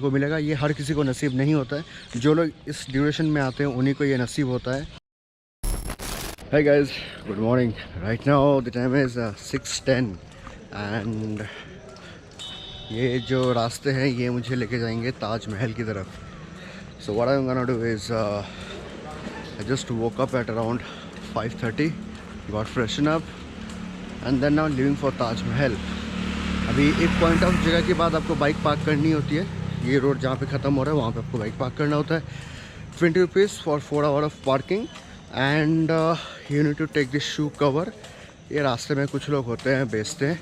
को मिलेगा। ये हर किसी को नसीब नहीं होता है, जो लोग इस ड्यूरेशन में आते हैं उन्हीं को ये नसीब होता है। Hey guys, good morning. Right now the time is 6:10 and ये जो रास्ते हैं ये मुझे लेके जाएंगे ताजमहल की तरफ। So what I'm gonna do is I just woke up at around 5:30, got freshen up and then now leaving for Taj Mahal. अभी एक पॉइंट ऑफ जगह के बाद आपको बाइक पार्क करनी होती है। ये रोड जहाँ पे ख़त्म हो रहा है वहाँ पे आपको बाइक पार्क करना होता है। 20 rupees for 4 hour of parking and you need to take this shoe cover. ये रास्ते में कुछ लोग होते हैं बेचते हैं।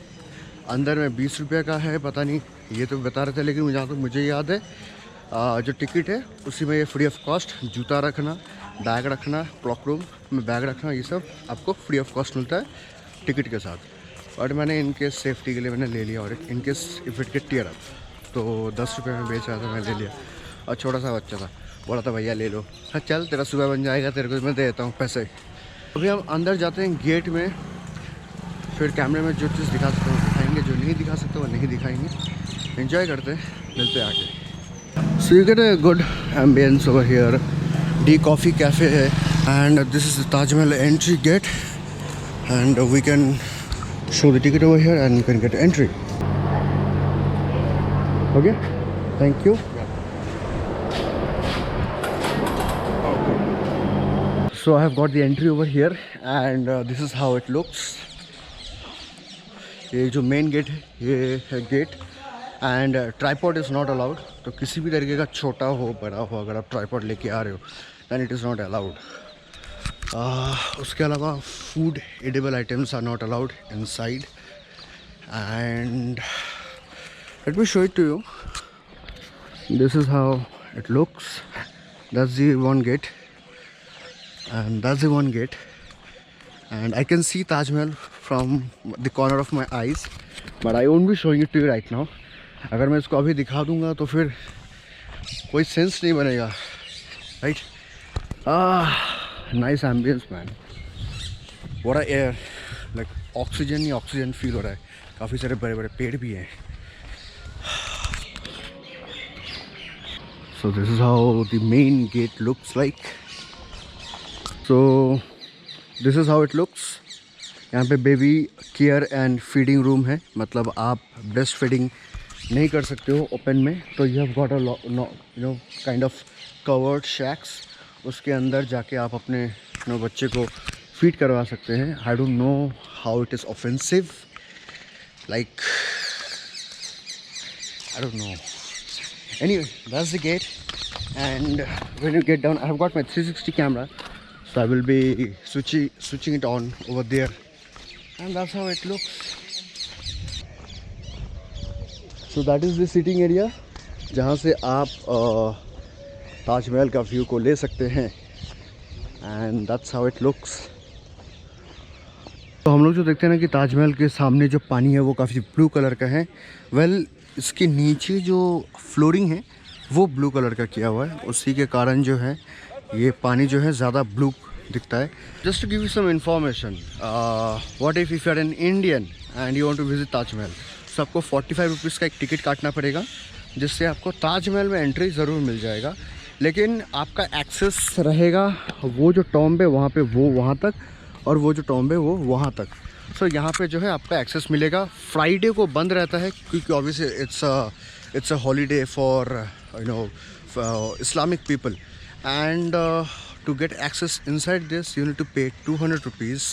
अंदर में 20 रुपये का है, पता नहीं ये तो बता रहे थे, लेकिन जहाँ तक मुझे याद है जो टिकट है उसी में ये फ्री ऑफ कॉस्ट। जूता रखना, बैग रखना, क्लॉक रूम में बैग रखना, ये सब आपको फ्री ऑफ कॉस्ट मिलता है टिकट के साथ। और मैंने इनकेस सेफ्टी के लिए मैंने ले लिया, और in case if it get tear up तो 10 रुपये में बेच रहा था, मैं ले लिया। और छोटा सा बच्चा था, बोला था भैया ले लो। हाँ चल तेरा सुबह बन जाएगा, तेरे को मैं दे देता हूँ पैसे। अभी हम अंदर जाते हैं गेट में, फिर कैमरे में जो चीज़ दिखा सकते हैं दिखाएंगे, जो नहीं दिखा सकते वो नहीं दिखाएंगे। एंजॉय करते हैं, मिलते आगे। So you get a good ambience over here. The coffee cafe है and this is the Taj Mahal entry gate and we can show the ticket over here and you can get entry. Okay, thank you. So I have got the entry over here and this is how it looks. ये जो main gate है ये है gate and tripod is not allowed. तो किसी भी तरीके का छोटा हो बड़ा हो, अगर आप ट्राईपॉड लेके आ रहे हो then it is not allowed. उसके अलावा food edible items are not allowed inside and let me show it to you. This is how it looks. That's the one gate and that's the one gate and I can see Taj Mahal from the corner of my eyes, but I won't be showing it to you right now. अगर मैं इसको अभी दिखा दूंगा तो फिर कोई sense नहीं बनेगा, right? Nice ambience man, what a air, like oxygen he oxygen feel हो रहा है। काफ़ी सारे बड़े बड़े पेड़ भी हैं। So this is how the main gate looks like. So this is how it looks. यहाँ पे baby care and feeding room है, मतलब आप ब्रेस्ट फीडिंग नहीं कर सकते हो ओपन में, तो you have got a you know kind of covered shacks. उसके अंदर जाके आप अपने बच्चे को फीड करवा सकते हैं। I don't know how it is offensive, like I don't know. Anyway that's the gate and when you get down I have got my 360 camera. So I will be switching it on over there and that's how it looks. So that is the sitting area जहाँ से आप ताजमहल का view को ले सकते हैं and that's how it looks. तो हम लोग जो देखते हैं ना कि ताजमहल के सामने जो पानी है वो काफ़ी ब्लू कलर का है। वेल इसके नीचे जो फ्लोरिंग है वो ब्लू कलर का किया हुआ है, उसी के कारण जो है ये पानी जो है ज़्यादा ब्लू दिखता है। Just to give you some information, what if you are an Indian and you want to visit Taj Mahal, तो आपको 45 रुपीज़ का एक टिकट काटना पड़ेगा, जिससे आपको ताजमहल में एंट्री ज़रूर मिल जाएगा। लेकिन आपका एक्सेस रहेगा वो जो टॉम्ब है वहाँ पे वो वहाँ तक, और वो जो टॉम्ब है वो वहाँ तक। सो यहाँ पे जो है आपका एक्सेस मिलेगा। फ्राइडे को बंद रहता है क्योंकि obviously it's a holiday for you know Islamic people and to get access inside this you need to pay 200 rupees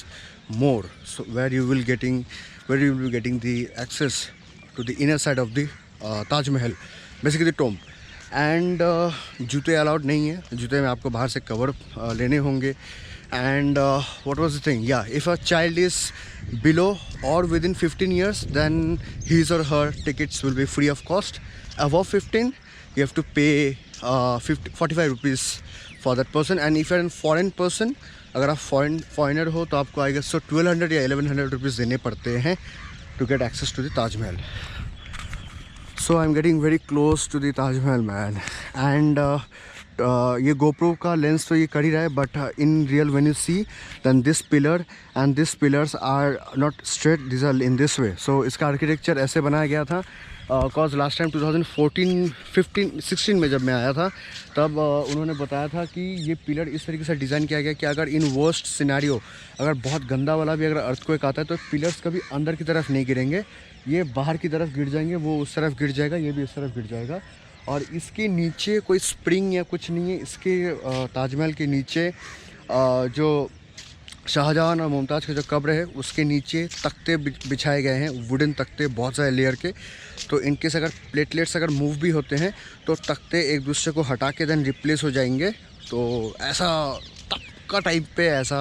more, so where you will be getting the access to the inner side of the Taj Mahal, basically the tomb. and जूते allowed नहीं है, जूते में आपको बाहर से cover लेने होंगे। and what was the thing, yeah, if a child is below or within 15 years then his or her tickets will be free of cost. Above 15 you have to pay 45 rupees for that person, and if you are a foreign person, अगर आप foreigner हो तो आपको आएगा 1200 या 1100 rupees देने पड़ते हैं to get access to the Taj Mahal. So I am getting very close to the Taj Mahal man and ये गोप्रो का लेंस तो ये कर ही रहा है, but in real when you see then this pillar and this pillars are not straight, this are in this way. So इसका architecture ऐसे बनाया गया था कॉज लास्ट टाइम 2014, 15, 16 में जब मैं आया था तब उन्होंने बताया था कि ये पिलर इस तरीके से डिज़ाइन किया गया कि अगर इन वर्स्ट सिनेरियो अगर बहुत गंदा वाला भी अगर अर्थक्वेक आता है तो पिलर्स कभी अंदर की तरफ नहीं गिरेंगे, ये बाहर की तरफ गिर जाएंगे, वो उस तरफ गिर जाएगा, ये भी इस तरफ गिर जाएगा। और इसके नीचे कोई स्प्रिंग या कुछ नहीं है। इसके ताजमहल के नीचे जो शाहजहां और मुमताज़ का जो कब्र है उसके नीचे तख्ते बिछाए गए हैं, वुडन तख्ते बहुत सारे लेयर के। तो इनकेस अगर प्लेटलेट्स अगर मूव भी होते हैं तो तख्ते एक दूसरे को हटा के देन रिप्लेस हो जाएंगे। तो ऐसा तब का टाइप पे ऐसा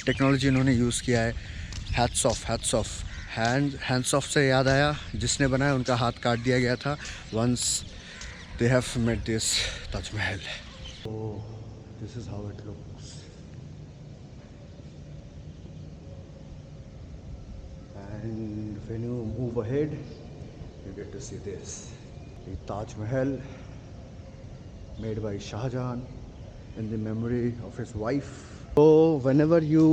टेक्नोलॉजी इन्होंने यूज़ किया है। Hats off, hats off. Hands of से याद आया, जिसने बनाया उनका हाथ काट दिया गया था once they have made this Taj Mahal. तो this is how it looks. And when you move ahead, you get to see this. The Taj Mahal, made by Shah Jahan in the memory of his wife. So whenever you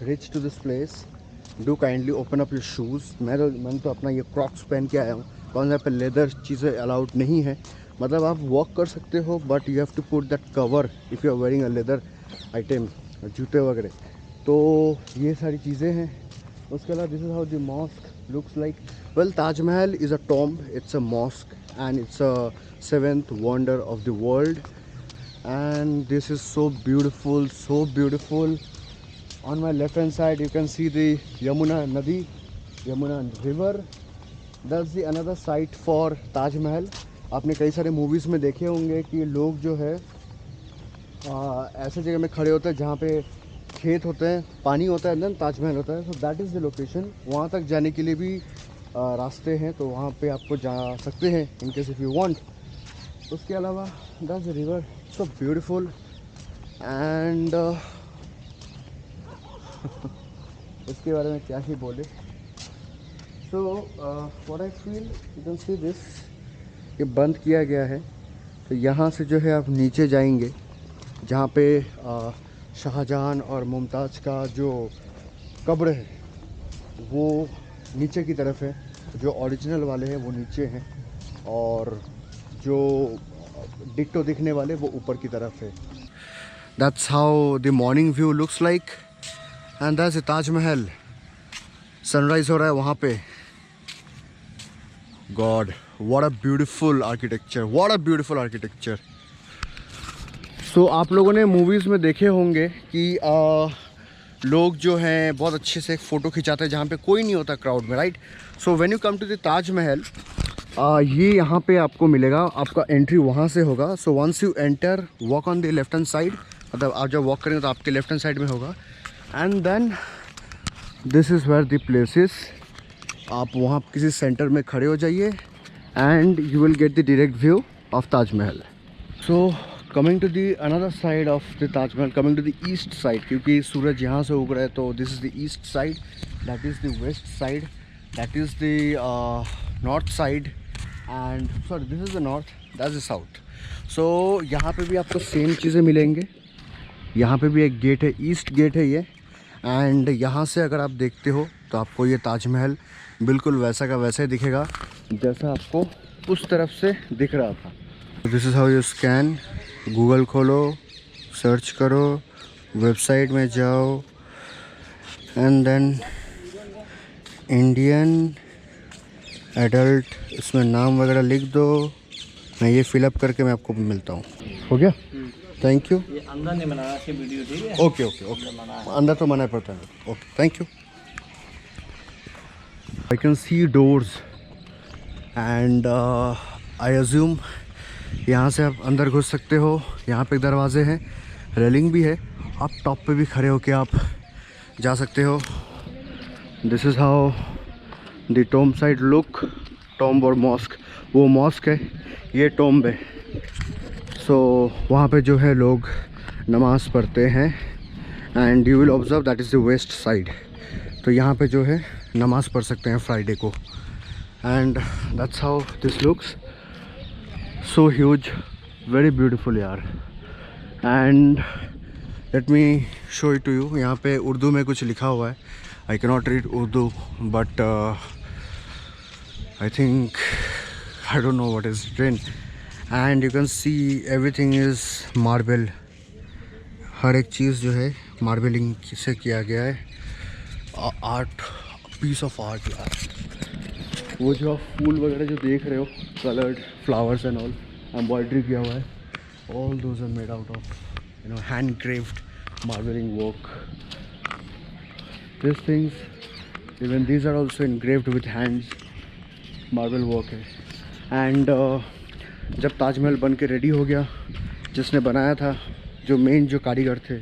reach to this place, do kindly open up your shoes. मैंने तो अपना ये Crocs पहन के आया हूँ, कौन सा पे लेदर चीज़ें अलाउड नहीं है। मतलब आप वॉक कर सकते हो but you have to put that cover if you are wearing a leather item, जूते वगैरह। तो ये सारी चीज़ें हैं। उसके अलावा this is how the mosque looks like. Well, Taj Mahal is a tomb, it's a mosque and it's a 7th wonder of the world, and this is so beautiful, so beautiful. On my left hand side you can see the Yamuna Nadi, Yamuna river. That's the another site for Taj Mahal. आपने कई सारे movies में देखे होंगे कि लोग जो है ऐसे जगह में खड़े होते हैं जहाँ पे खेत होते हैं, पानी होता है, देन ताजमहल होता है। So that is the location. वहाँ तक जाने के लिए भी रास्ते हैं, तो वहाँ पे आपको जा सकते हैं in case if you want. उसके अलावा that's the river, so beautiful and इसके बारे में क्या ही बोले। So what I feel, you can see this, ये बंद किया गया है। तो यहाँ से जो है आप नीचे जाएंगे जहाँ पे शाहजहां और मुमताज़ का जो कब्र है वो नीचे की तरफ है, जो ओरिजिनल वाले हैं वो नीचे हैं और जो डिक्टो दिखने वाले वो ऊपर की तरफ है। That's how the morning view looks like and that's Taj Mahal. Sunrise हो रहा है वहाँ पे। God, what a beautiful architecture, what a beautiful architecture. So आप लोगों ने मूवीज़ में देखे होंगे कि लोग जो हैं बहुत अच्छे से फ़ोटो खिंचाते हैं जहाँ पे कोई नहीं होता क्राउड में, right. So when you come to the Taj Mahal, ये यहाँ पे आपको मिलेगा, आपका एंट्री वहाँ से होगा। So once you enter, walk on the left hand side, मतलब आप जब वॉक करेंगे तो आपके लेफ्ट हैंड साइड में होगा। And then this is where the places. आप वहाँ किसी सेंटर में खड़े हो जाइए and you will get the direct view of Taj Mahal. So coming to the another side of the Taj Mahal, coming to the east side, क्योंकि सूरज यहाँ से उग रहा है तो this is the east side, that is the west side, that is the north side and sorry this is the north, that is the south. So यहाँ पे भी आपको सेम चीज़ें मिलेंगे। यहाँ पे भी एक गेट है, ईस्ट गेट है ये, एंड यहाँ से अगर आप देखते हो तो आपको ये ताजमहल बिल्कुल वैसा का वैसा ही दिखेगा जैसा आपको उस तरफ से दिख रहा था। This is how you scan. Google खोलो, सर्च करो, वेबसाइट में जाओ एंड देन इंडियन एडल्ट, इसमें नाम वगैरह लिख दो। मैं ये फिलअप करके मैं आपको मिलता हूँ। हो गया, थैंक यू। ये अंदर नहीं बनाना है वीडियो, ठीक है? ओके ओके ओके, अंदर तो मना पड़ता है। Okay, thank you. I can see doors and I assume यहाँ से आप अंदर घुस सकते हो। यहाँ पे दरवाजे हैं, रेलिंग भी है, आप टॉप पे भी खड़े होके आप जा सकते हो। This is how the tomb side look. Tomb और मॉस्क, वो मॉस्क है, ये टॉम्ब है। सो वहाँ पे जो है लोग नमाज़ पढ़ते हैं and you will observe that is the west side. तो यहाँ पे जो है नमाज़ पढ़ सकते हैं फ्राइडे को and that's how this looks. So huge, very beautiful यार। And let me show it to you. यहाँ पे उर्दू में कुछ लिखा हुआ है, I can not read Urdu but I think I don't know what is written. And you can see everything is marble. हर एक चीज़ जो है मार्बलिंग से किया गया है. आर्ट, पीस ऑफ आर्ट यार. वो जो आप फूल वगैरह जो देख रहे हो, coloured flowers and all, embroidery किया हुआ है. All those are made out of hand carved marbling work. This things even these are also engraved with hands. Marble work है. एंड जब ताजमहल बन के रेडी हो गया, जिसने बनाया था, जो मेन जो कारीगर थे,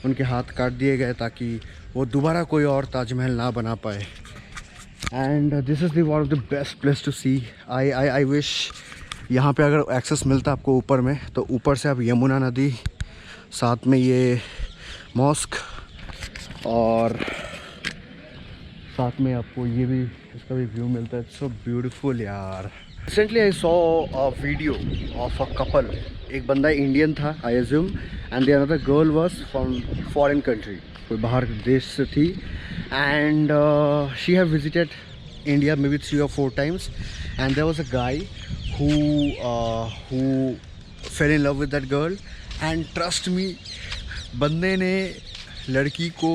उनके हाथ काट दिए गए ताकि वो दोबारा कोई और ताजमहल ना बना पाए. And this is the one of the best place to see. I wish यहाँ पे अगर एक्सेस मिलता आपको ऊपर में, तो ऊपर से आप यमुना नदी, साथ में ये मॉस्क, और साथ में आपको ये भी, इसका भी व्यू मिलता है. सो ब्यूटीफुल यार. Recently I saw a video of a couple. एक बंदा इंडियन था, I assume, and the another girl was from foreign country, कोई बाहर देश से थी. And she have visited India maybe 3 or 4 times, and there was a guy who fell in love with that girl. And trust me, बंदे ने लड़की को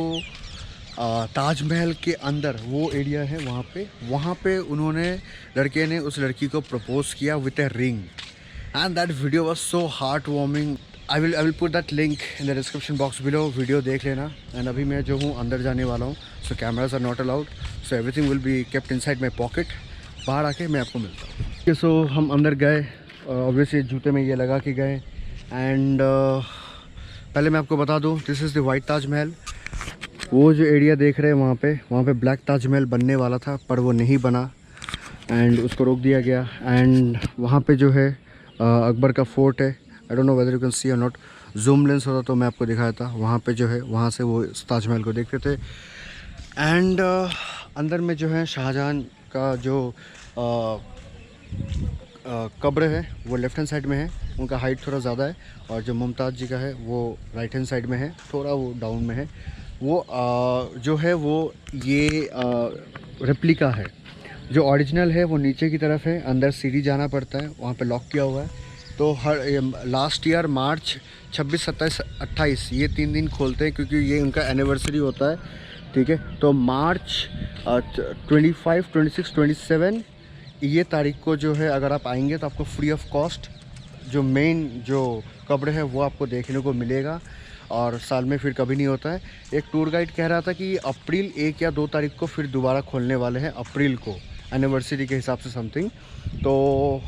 ताजमहल के अंदर, वो एरिया है वहाँ पे उन्होंने, लड़के ने उस लड़की को प्रपोज किया with a ring. And that video was so heart warming. I will put that link in the description box below. Video देख लेना. एंड अभी मैं जो हूँ अंदर जाने वाला हूँ. So cameras are not allowed, so everything will be kept inside my pocket. बाहर आके मैं आपको मिलता हूँ. सो हम अंदर गए, ऑब्वियसली जूते में ये लगा के गए. एंड पहले मैं आपको बता दूँ, this is the white Taj Mahal. वो जो एरिया देख रहे हैं वहाँ पे ब्लैक ताजमहल बनने वाला था, पर वो नहीं बना एंड उसको रोक दिया गया. एंड वहाँ पे जो है अकबर का फोर्ट है. आई don't know whether you can see और नॉट. जूम लेंस होता तो मैं आपको दिखाया था. वहाँ पे जो है, वहाँ से वो ताजमहल को देखते थे. एंड अंदर में जो है शाहजहां का जो कब्र है, वो लेफ़्ट हैंड साइड में है. उनका हाइट थोड़ा ज़्यादा है. और जो मुमताज़ जी का है, वो राइट हैंड साइड में है, थोड़ा वो डाउन में है. वो जो है वो ये रेप्लिका है. जो ओरिजिनल है वो नीचे की तरफ है. अंदर सीढ़ी जाना पड़ता है, वहाँ पे लॉक किया हुआ है. तो हर लास्ट ईयर मार्च 26, 27, 28 ये 3 दिन खोलते हैं, क्योंकि ये उनका एनिवर्सरी होता है. ठीक है, तो मार्च 25, 26, 27 ये तारीख को जो है, अगर आप आएंगे तो आपको फ्री ऑफ कॉस्ट जो मेन जो कब्र है वो आपको देखने को मिलेगा. और साल में फिर कभी नहीं होता है. एक टूर गाइड कह रहा था कि अप्रैल 1 या 2 तारीख को फिर दोबारा खोलने वाले हैं, अप्रैल को, एनिवर्सरी के हिसाब से समथिंग. तो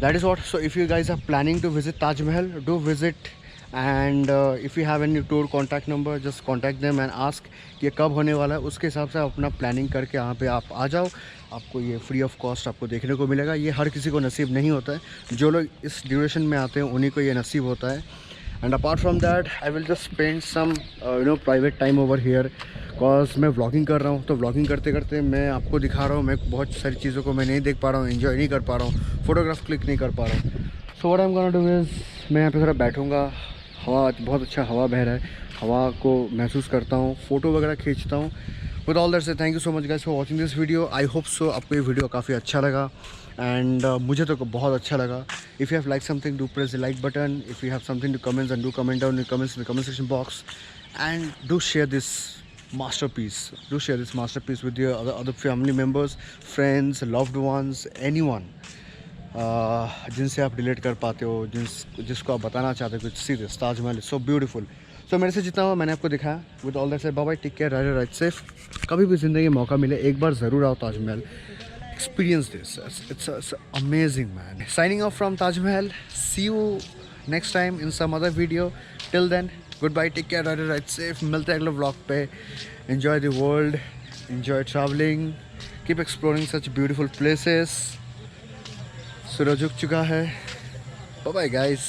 that is what. So if you guys are planning to visit Taj Mahal, do visit. And if you have any tour contact number, just contact them and ask कि ये कब होने वाला है. उसके हिसाब से आप अपना प्लानिंग करके यहाँ पे आप आ जाओ. आपको ये फ्री ऑफ कॉस्ट आपको देखने को मिलेगा. ये हर किसी को नसीब नहीं होता है. जो लोग इस ड्यूरेशन में आते हैं उन्हीं को ये नसीब होता है. And apart from that I will just spend some private time over here, because मैं व्लॉगिंग कर रहा हूँ. तो व्लॉगिंग करते करते मैं आपको दिखा रहा हूँ, मैं बहुत सारी चीज़ों को मैं नहीं देख पा रहा हूँ, एंजॉय नहीं कर पा रहा हूँ, फ़ोटोग्राफ क्लिक नहीं कर पा रहा हूँ. So what I am gonna do is, मैं यहाँ पे थोड़ा बैठूँगा. हवा, बहुत अच्छा हवा बह रहा है, हवा को महसूस करता हूँ, फ़ोटो वगैरह खींचता हूँ. विद ऑल दैट से thank you so much guys for watching this video. I hope so आपको ये वीडियो काफ़ी अच्छा लगा. एंड मुझे तो बहुत अच्छा लगा. If you have like something, do press the like button. If you have something to comments, and do comment down in comments in the comment section box. And do share this masterpiece. Do share this masterpiece with your other family members, friends, loved ones, anyone जिनसे आप relate कर पाते हो, जिसको आप बताना चाहते हो. See this Taj Mahal is so beautiful. So मेरे से जितना हुआ मैंने आपको दिखाया. With all that said, bye bye, take care, ride safe. कभी भी ज़िंदगी में मौका मिले एक बार ज़रूर आओ Taj Mahal. Experience this. It's amazing, man. Signing off from Taj Mahal. See you next time in some other video. Till then, goodbye. Take care. Ride safe. मिलते हैं अगले vlog पे. Enjoy the world. Enjoy traveling. Keep exploring such beautiful places. सूरज उग चुका है. Bye bye, guys.